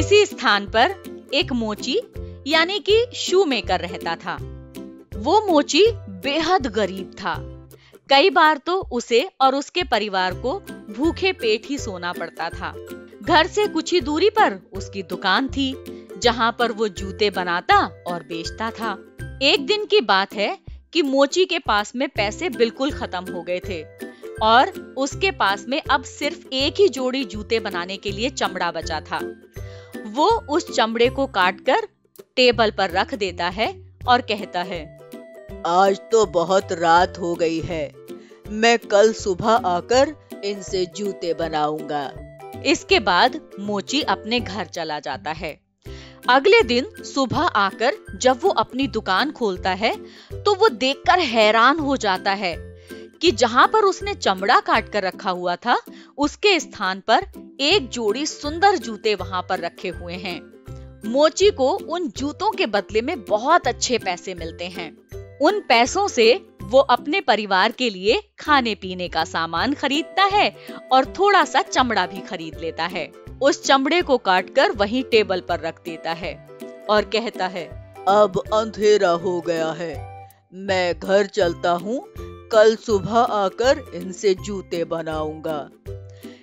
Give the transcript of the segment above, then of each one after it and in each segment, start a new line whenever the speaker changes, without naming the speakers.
किसी स्थान पर एक मोची यानी कि शू मेकर रहता था। वो मोची बेहद गरीब था। कई बार तो उसे और उसके परिवार को भूखे पेट ही सोना पड़ता था। घर से कुछ ही दूरी पर उसकी दुकान थी, जहाँ पर वो जूते बनाता और बेचता था। एक दिन की बात है कि मोची के पास में पैसे बिल्कुल खत्म हो गए थे और उसके पास में अब सिर्फ एक ही जोड़ी जूते बनाने के लिए चमड़ा बचा था। वो उस चमड़े को काटकर टेबल पर रख देता है और कहता है,
आज तो बहुत रात हो गई है, मैं कल सुबह आकर इनसे जूते बनाऊंगा।
इसके बाद मोची अपने घर चला जाता है। अगले दिन सुबह आकर जब वो अपनी दुकान खोलता है तो वो देखकर हैरान हो जाता है कि जहाँ पर उसने चमड़ा काट कर रखा हुआ था, उसके स्थान पर एक जोड़ी सुंदर जूते वहाँ पर रखे हुए हैं। मोची को उन जूतों के बदले में बहुत अच्छे पैसे मिलते हैं। उन पैसों से वो अपने परिवार के लिए खाने पीने का सामान खरीदता है और थोड़ा सा चमड़ा भी खरीद लेता है। उस चमड़े को काटकर वहीं टेबल पर रख देता है और कहता है,
अब अंधेरा हो गया है, मैं घर चलता हूँ, कल सुबह आकर इनसे जूते बनाऊंगा।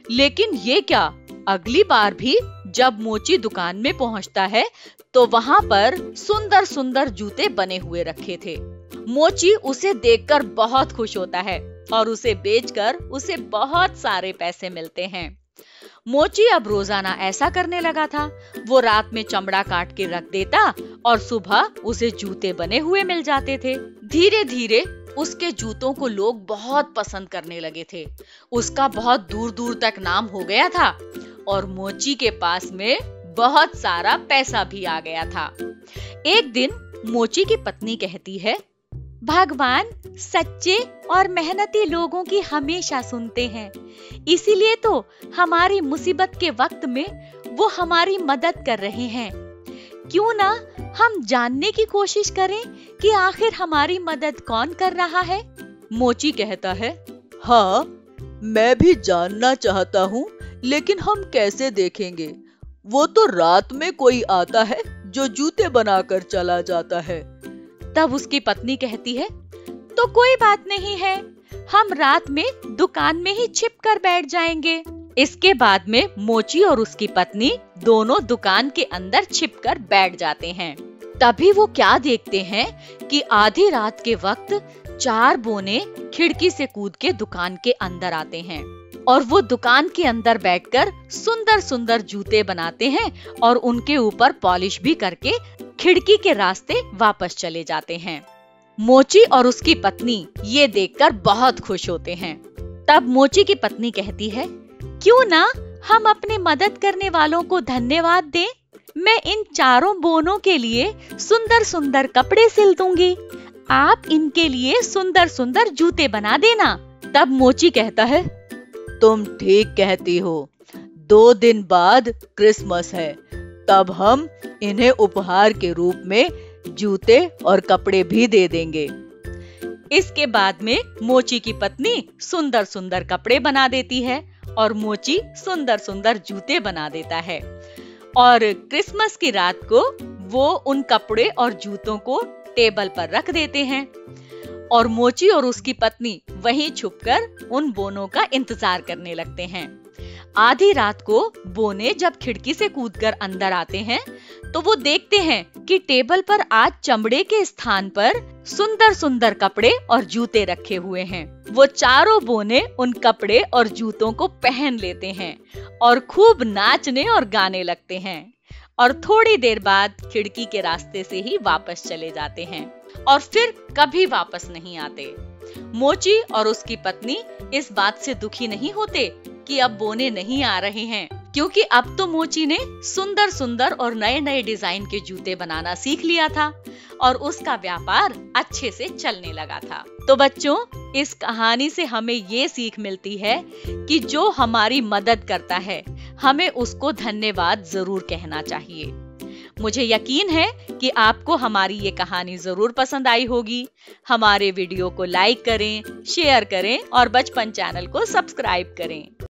लेकिन ये क्या, अगली बार भी जब मोची दुकान में पहुंचता है तो वहां पर सुंदर सुंदर जूते बने हुए रखे थे। मोची उसे देखकर बहुत खुश होता है और उसे बेचकर उसे बहुत सारे पैसे मिलते हैं। मोची अब रोजाना ऐसा करने लगा था। वो रात में चमड़ा काट के रख देता और सुबह उसे जूते बने हुए मिल जाते थे। धीरे धीरे उसके जूतों को लोग बहुत पसंद करने लगे थे। उसका बहुत दूर दूर तक नाम हो गया था और मोची के पास में बहुत सारा पैसा भी आ गया था। एक दिन मोची की पत्नी कहती है, भगवान सच्चे और मेहनती लोगों की हमेशा सुनते हैं, इसीलिए तो हमारी मुसीबत के वक्त में वो हमारी मदद कर रहे हैं। क्यों ना हम जानने की कोशिश करें कि आखिर हमारी मदद कौन कर रहा है। मोची कहता है,
हाँ, मैं भी जानना चाहता हूँ, लेकिन हम कैसे देखेंगे? वो तो रात में कोई आता है जो जूते बनाकर चला जाता है।
तब उसकी पत्नी कहती है, तो कोई बात नहीं है, हम रात में दुकान में ही छिप कर बैठ जाएंगे। इसके बाद में मोची और उसकी पत्नी दोनों दुकान के अंदर छिपकर बैठ जाते हैं। तभी वो क्या देखते हैं कि आधी रात के वक्त 4 बोने खिड़की से कूद के दुकान के अंदर आते हैं और वो दुकान के अंदर बैठकर सुंदर सुंदर जूते बनाते हैं और उनके ऊपर पॉलिश भी करके खिड़की के रास्ते वापस चले जाते हैं। मोची और उसकी पत्नी ये देखकर बहुत खुश होते हैं। तब मोची की पत्नी कहती है, क्यों ना हम अपने मदद करने वालों को धन्यवाद दें। मैं इन 4 बोनों के लिए सुंदर सुंदर कपड़े सिल दूंगी, आप इनके लिए सुंदर सुंदर जूते बना देना। तब मोची कहता है,
तुम ठीक कहती हो, 2 दिन बाद क्रिसमस है, तब हम इन्हें उपहार के रूप में जूते और कपड़े भी दे देंगे।
इसके बाद में मोची की पत्नी सुंदर सुंदर कपड़े बना देती है और मोची सुंदर सुंदर जूते बना देता है और क्रिसमस की रात को वो उन कपड़े और जूतों को टेबल पर रख देते हैं और मोची और उसकी पत्नी वहीं छुपकर उन बोनों का इंतजार करने लगते हैं। आधी रात को बोने जब खिड़की से कूदकर अंदर आते हैं तो वो देखते हैं कि टेबल पर आज चमड़े के स्थान पर सुंदर सुंदर कपड़े और जूते रखे हुए हैं। वो 4 बोने उन कपड़े और जूतों को पहन लेते हैं और खूब नाचने और गाने लगते हैं और थोड़ी देर बाद खिड़की के रास्ते से ही वापस चले जाते हैं और फिर कभी वापस नहीं आते। मोची और उसकी पत्नी इस बात से दुखी नहीं होते कि अब बोने नहीं आ रहे हैं, क्योंकि अब तो मोची ने सुंदर सुंदर और नए नए डिजाइन के जूते बनाना सीख लिया था और उसका व्यापार अच्छे से चलने लगा था। तो बच्चों, इस कहानी से हमें ये सीख मिलती है कि जो हमारी मदद करता है, हमें उसको धन्यवाद जरूर कहना चाहिए। मुझे यकीन है कि आपको हमारी ये कहानी जरूर पसंद आई होगी। हमारे वीडियो को लाइक करें, शेयर करें और बचपन चैनल को सब्सक्राइब करें।